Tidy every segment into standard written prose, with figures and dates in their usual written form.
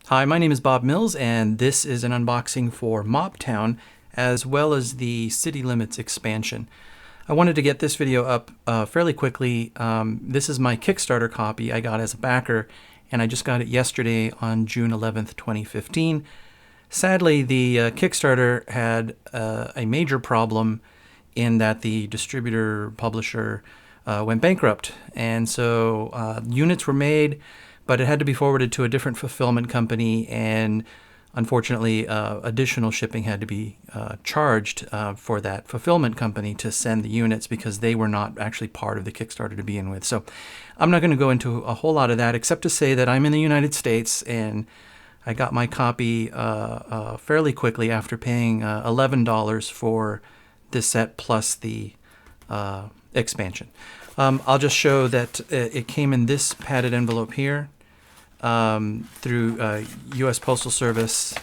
Hi, my name is Bob Mills, and this is an unboxing for Mobtown, as well as the City Limits expansion. I wanted to get this video up fairly quickly. This is my Kickstarter copy I got as a backer, and I just got it yesterday on June 11th, 2015. Sadly, the Kickstarter had a major problem in that the distributor publisher went bankrupt, and so units were made, but it had to be forwarded to a different fulfillment company, and unfortunately additional shipping had to be charged for that fulfillment company to send the units, because they were not actually part of the Kickstarter to begin with. So I'm not going to go into a whole lot of that, except to say that I'm in the United States, and I got my copy fairly quickly after paying $11 for this set plus the expansion. I'll just show that it came in this padded envelope here through U.S. Postal Service,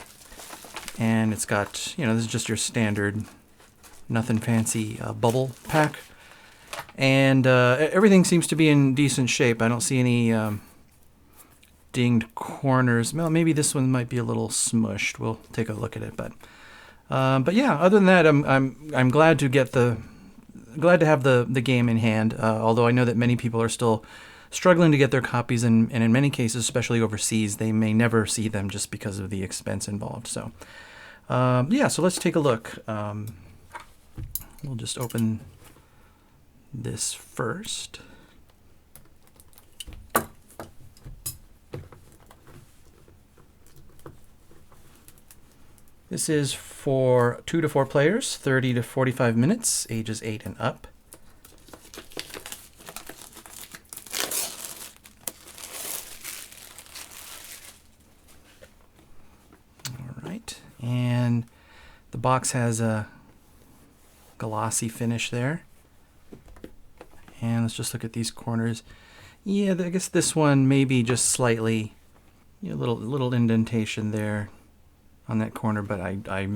and it's got, this is just your standard, nothing fancy bubble pack, and everything seems to be in decent shape. I don't see any dinged corners. Well, maybe this one might be a little smushed. We'll take a look at it, but yeah. Other than that, I'm glad to get glad to have the game in hand. Although I know that many people are still struggling to get their copies, and in many cases, especially overseas, they may never see them just because of the expense involved. So yeah, so let's take a look. We'll just open this first. This is for 2 to 4 players, 30 to 45 minutes, ages 8 and up. All right, and the box has a glossy finish there. And let's just look at these corners. Yeah, I guess this one maybe just slightly, little indentation there on that corner, but I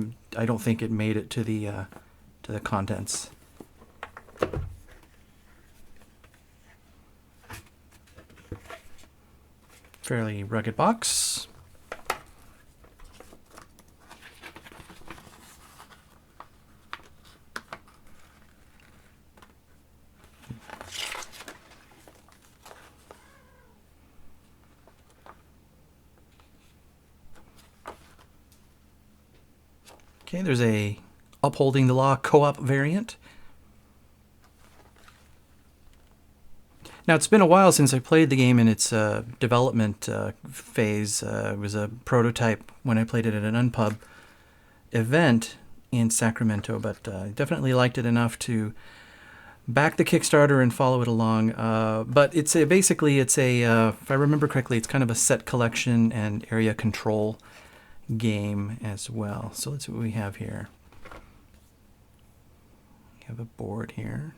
don't think it made it to the contents. Fairly rugged box. Okay, there's a Upholding the Law co-op variant. Now, it's been a while since I played the game in its development phase. It was a prototype when I played it at an Unpub event in Sacramento, but I definitely liked it enough to back the Kickstarter and follow it along. But it's basically, if I remember correctly, it's kind of a set collection and area control game as well. So let's see what we have here. We have a board here.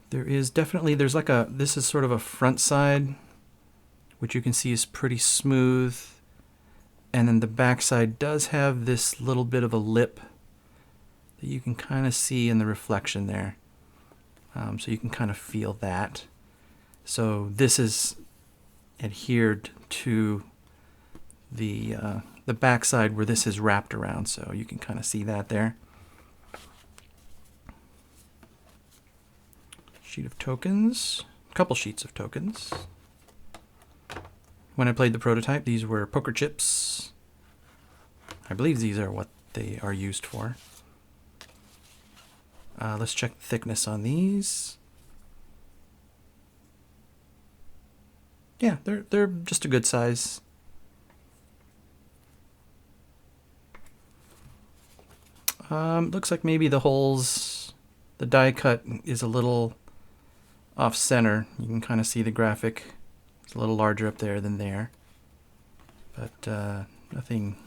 There's like this is sort of a front side, which you can see is pretty smooth. And then the back side does have this little bit of a lip that you can kind of see in the reflection there. So you can kind of feel that. So this is adhered to the back side where this is wrapped around, so you can kind of see that there. Sheet of tokens, a couple sheets of tokens. When I played the prototype, these were poker chips. I believe these are what they are used for. Let's check the thickness on these. Yeah, they're just a good size. Looks like maybe the holes, the die cut is a little off center. You can kind of see the graphic. It's a little larger up there than there, but nothing.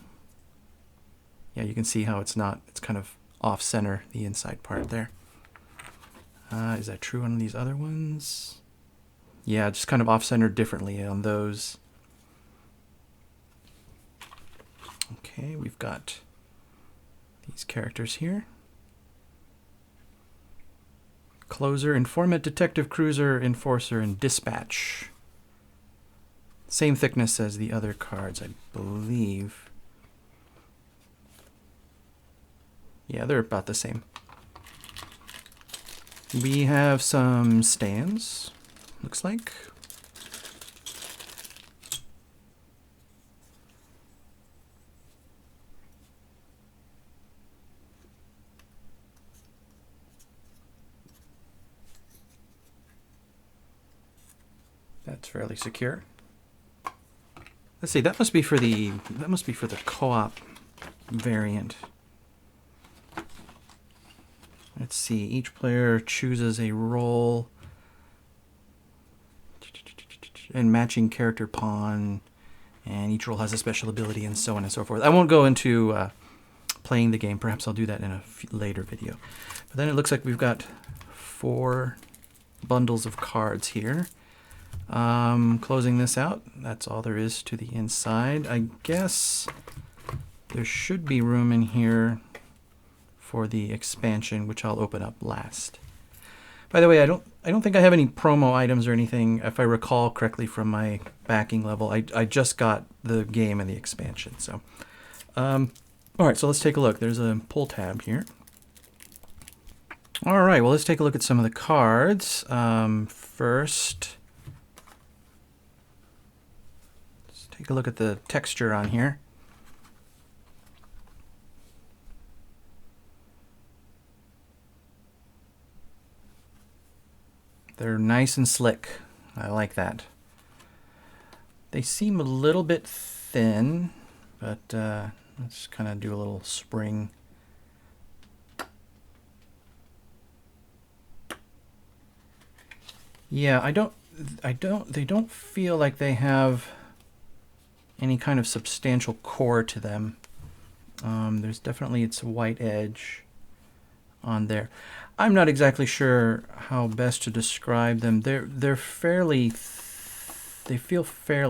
Yeah, you can see how it's kind of off center, the inside part there. Is that true on these other ones? Yeah, just kind of off center differently on those. Okay, we've got these characters here. Closer, Informant, Detective, Cruiser, Enforcer, and Dispatch. Same thickness as the other cards, I believe. Yeah, they're about the same. We have some stands, looks like. That's fairly secure. Let's see, that must be for the co-op variant. Let's see, each player chooses a role and matching character pawn, and each role has a special ability and so on and so forth. I won't go into playing the game. Perhaps I'll do that in a later video. But then it looks like we've got 4 bundles of cards here. Closing this out, that's all there is to the inside. I guess there should be room in here for the expansion, which I'll open up last. By the way, I don't think I have any promo items or anything, if I recall correctly from my backing level. I just got the game and the expansion. So, all right, so let's take a look. There's a pull tab here. All right, well, let's take a look at some of the cards. First, let's take a look at the texture on here. They're nice and slick. I like that. They seem a little bit thin, but let's kind of do a little spring. Yeah, they don't feel like they have any kind of substantial core to them. There's definitely its white edge on there. I'm not exactly sure how best to describe them. They feel fairly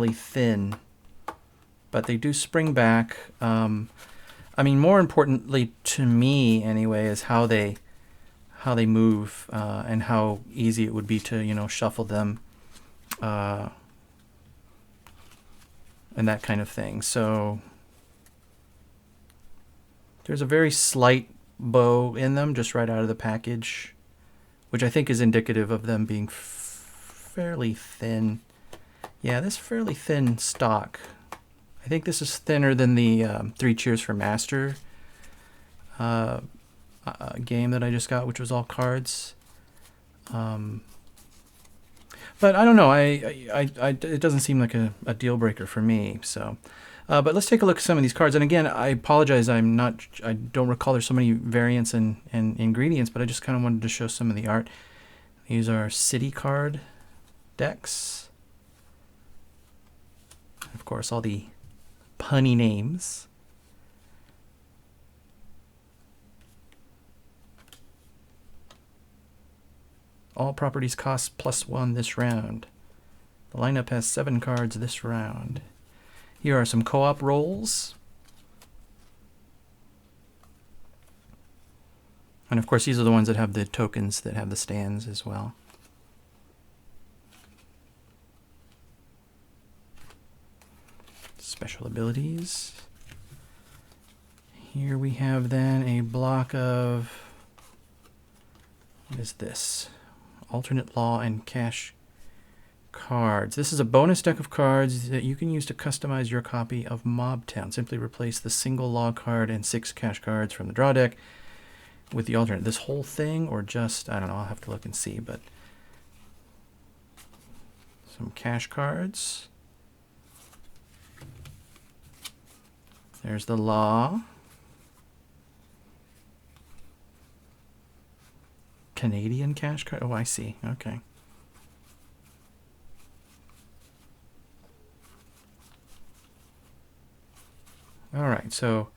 thin, but they do spring back. I mean, more importantly to me anyway is how they move and how easy it would be to shuffle them and that kind of thing. So there's a very slight bow in them just right out of the package, which I think is indicative of them being fairly thin. Yeah, this fairly thin stock. I think this is thinner than the 3 Cheers for Master game that I just got, which was all cards. But I don't know. It doesn't seem like a deal breaker for me. So. But let's take a look at some of these cards. And again, I apologize. I don't recall there's so many variants and ingredients, but I just kind of wanted to show some of the art. These are city card decks. Of course, all the punny names. All properties cost +1 this round. The lineup has 7 cards this round. Here are some co-op roles. And of course, these are the ones that have the tokens that have the stands as well. Special abilities. Here we have then a block of, what is this? Alternate law and cash cards. This is a bonus deck of cards that you can use to customize your copy of Mobtown. Simply replace the single law card and 6 cash cards from the draw deck with the alternate. This whole thing, or just, I don't know, I'll have to look and see, but some cash cards. There's the law. Canadian cash card. Oh, I see. Okay. All right, so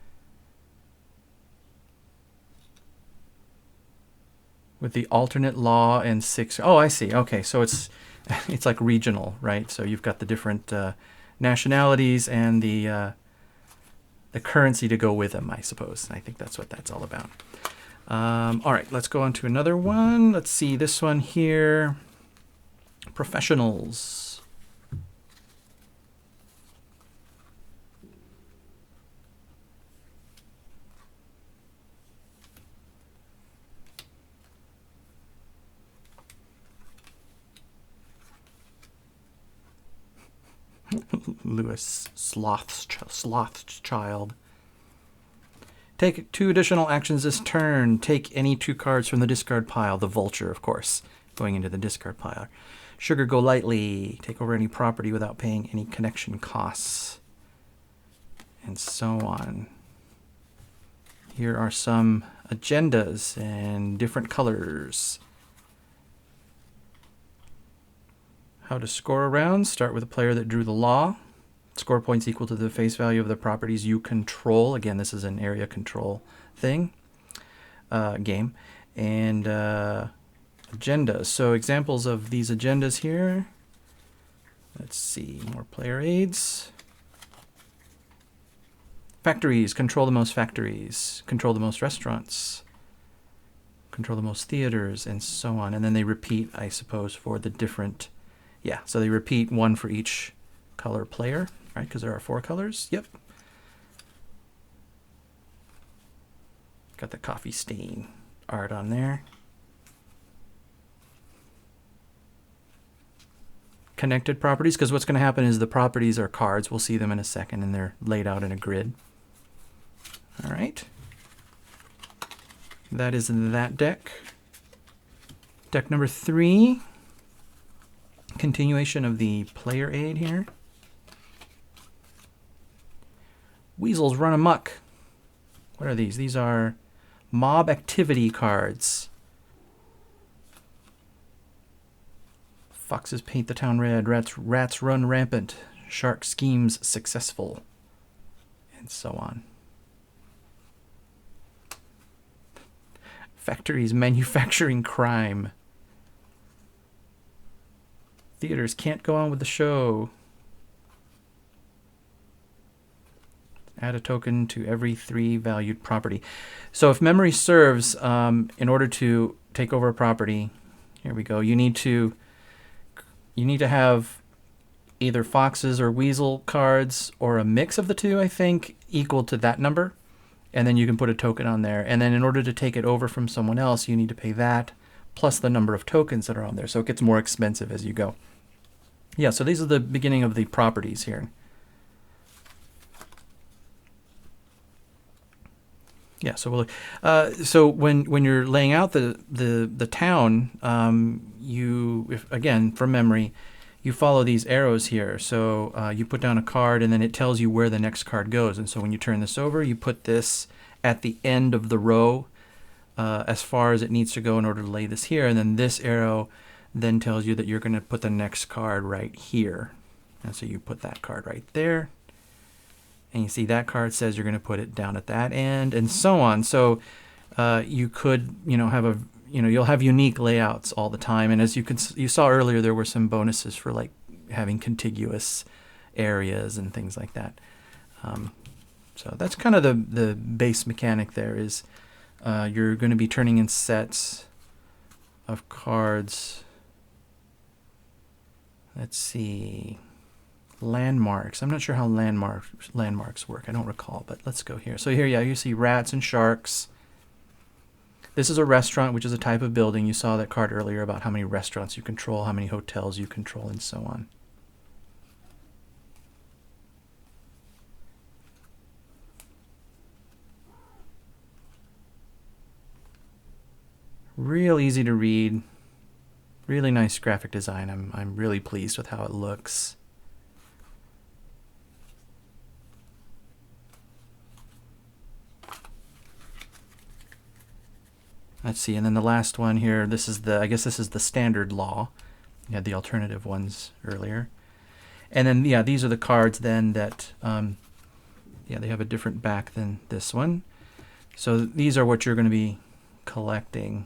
with the alternate law and 6. Oh, I see. Okay, so it's like regional, right? So you've got the different nationalities and the currency to go with them, I suppose. I think that's what that's all about. All right, let's go on to another one. Let's see this one here. Professionals. Lewis Slothchild. Take 2 additional actions this turn. Take any 2 cards from the discard pile. The vulture, of course, going into the discard pile. Sugar Go Lightly. Take over any property without paying any connection costs. And so on. Here are some agendas and different colors. How to score a round. Start with a player that drew the law. Score points equal to the face value of the properties you control. Again, this is an area control thing, game. And agendas. So examples of these agendas here. Let's see, more player aids. Factories. Control the most factories. Control the most restaurants. Control the most theaters, and so on. And then they repeat, I suppose, for the different... Yeah, so they repeat 1 for each color player. Right, because there are 4 colors. Yep. Got the coffee stain art on there. Connected properties, because what's going to happen is the properties are cards. We'll see them in a second, and they're laid out in a grid. All right. That is that deck. Deck number 3. Continuation of the player aid here. Weasels Run Amok. What are these? These are mob activity cards. Foxes paint the town red. Rats run rampant. Shark schemes successful. And so on. Factories manufacturing crime. Theaters can't go on with the show. Add a token to every 3 valued property. So if memory serves, in order to take over a property, here we go, you need to have either foxes or weasel cards or a mix of the 2, I think, equal to that number. And then you can put a token on there. And then in order to take it over from someone else, you need to pay that plus the number of tokens that are on there. So it gets more expensive as you go. Yeah, so these are the beginning of the properties here. Yeah, so we'll so when you're laying out the town, again from memory, you follow these arrows here. So you put down a card, and then it tells you where the next card goes. And so when you turn this over, you put this at the end of the row, as far as it needs to go in order to lay this here. And then this arrow then tells you that you're going to put the next card right here. And so you put that card right there. And you see that card says you're going to put it down at that end, and so on. So you could, have you'll have unique layouts all the time. And as you saw earlier, there were some bonuses for like having contiguous areas and things like that. So that's kind of the base mechanic there is you're going to be turning in sets of cards. Let's see. Landmarks. I'm not sure how landmarks work. I don't recall, but let's go here. So here, yeah, you see rats and sharks. This is a restaurant, which is a type of building. You saw that card earlier about how many restaurants you control, how many hotels you control, and so on. Real easy to read. Really nice graphic design. I'm really pleased with how it looks. Let's see, and then the last one here, I guess this is the standard law. You had the alternative ones earlier. And then, yeah, these are the cards then that, they have a different back than this one. So these are what you're going to be collecting.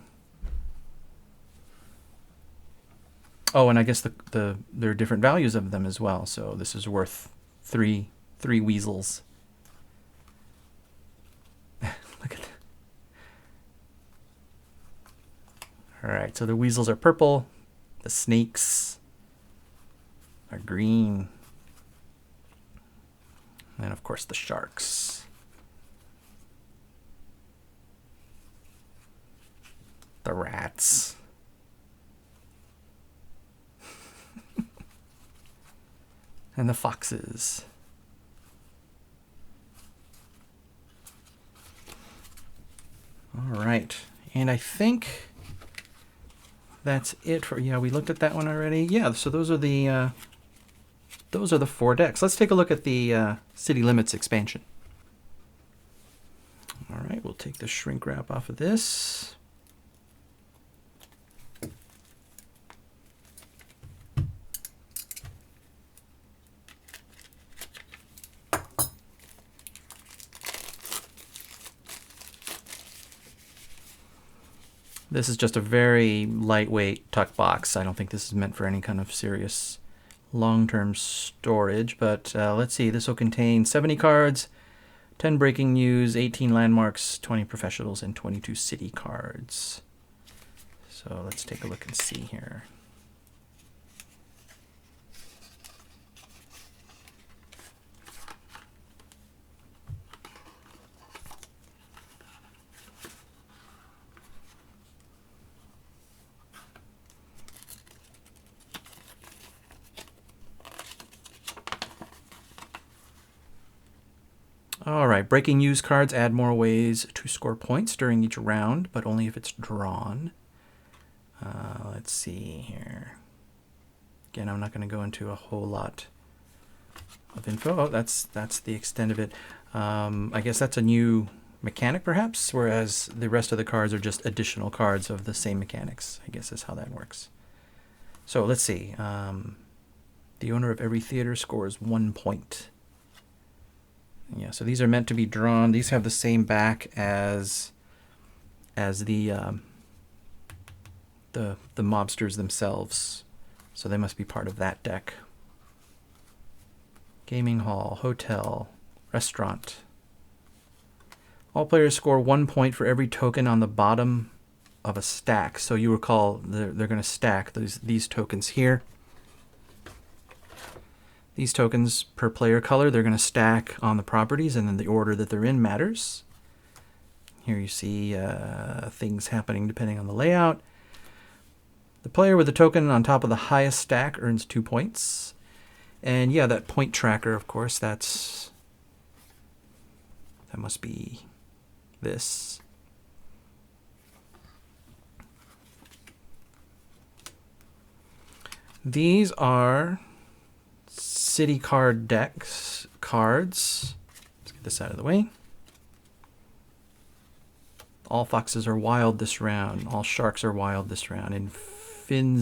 Oh, and I guess there are different values of them as well. So this is worth three weasels. Look at that. All right, so the weasels are purple. The snakes are green. And of course the sharks. The rats. And the foxes. All right, and I think that's it for, yeah, we looked at that one already. Yeah, so those are the 4 decks. Let's take a look at the City Limits expansion. All right, we'll take the shrink wrap off of this. This is just a very lightweight tuck box. I don't think this is meant for any kind of serious long-term storage, but let's see. This will contain 70 cards, 10 breaking news, 18 landmarks, 20 professionals, and 22 city cards. So let's take a look and see here. All right, breaking news cards add more ways to score points during each round, but only if it's drawn. Let's see here. Again, I'm not going to go into a whole lot of info. Oh, that's the extent of it. I guess that's a new mechanic, perhaps, whereas the rest of the cards are just additional cards of the same mechanics, I guess is how that works. So let's see. The owner of every theater scores 1 point. Yeah, so these are meant to be drawn. These have the same back as the mobsters themselves, so they must be part of that deck. Gaming hall, hotel, restaurant. All players score 1 point for every token on the bottom of a stack. So you recall they're going to stack these tokens here. These tokens per player color, they're going to stack on the properties, and then the order that they're in matters. Here you see things happening depending on the layout. The player with the token on top of the highest stack earns 2 points. And yeah, that point tracker, of course, that must be this. These are city card decks cards. Let's get this out of the way. All foxes are wild this round. All sharks are wild this round. In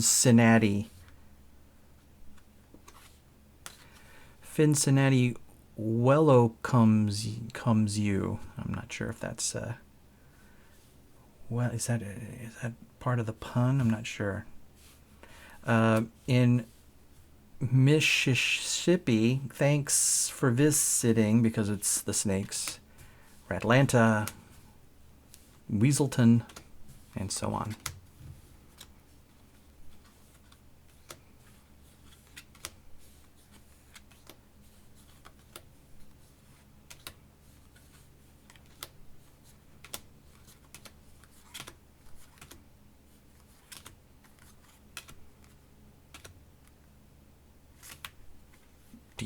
Cincinnati Wello comes you. I'm not sure if that's well, is that part of the pun? I'm not sure. In Mississippi, thanks for visiting, because it's the snakes. Ratlanta, Weaselton, and so on.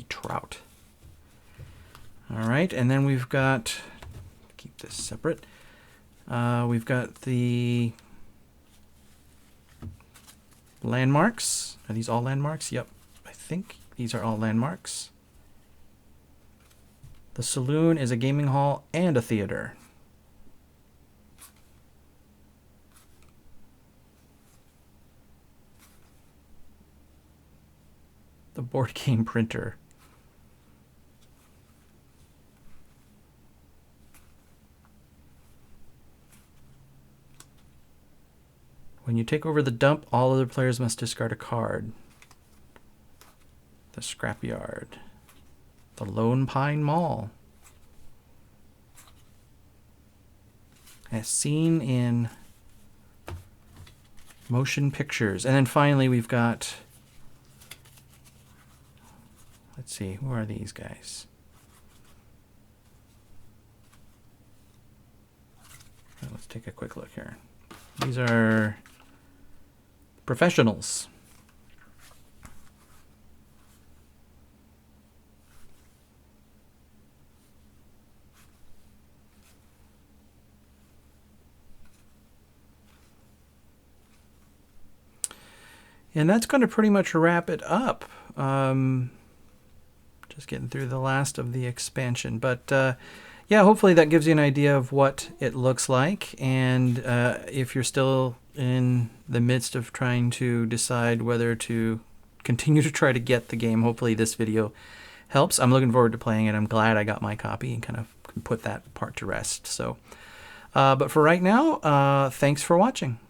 Trout. All right, and then we've got, keep this separate, we've got the landmarks. Are these all landmarks? Yep, I think these are all landmarks. The saloon is a gaming hall and a theater. The board game printer. When you take over the dump, all other players must discard a card. The scrapyard. The Lone Pine Mall. As seen in motion pictures. And then finally we've got, let's see, who are these guys? Let's take a quick look here. These are professionals. And that's going to pretty much wrap it up. Just getting through the last of the expansion. But yeah, hopefully that gives you an idea of what it looks like. And if you're still in the midst of trying to decide whether to continue to try to get the game, hopefully this video helps. I'm looking forward to playing it. I'm glad I got my copy and kind of put that part to rest. So, but for right now, thanks for watching.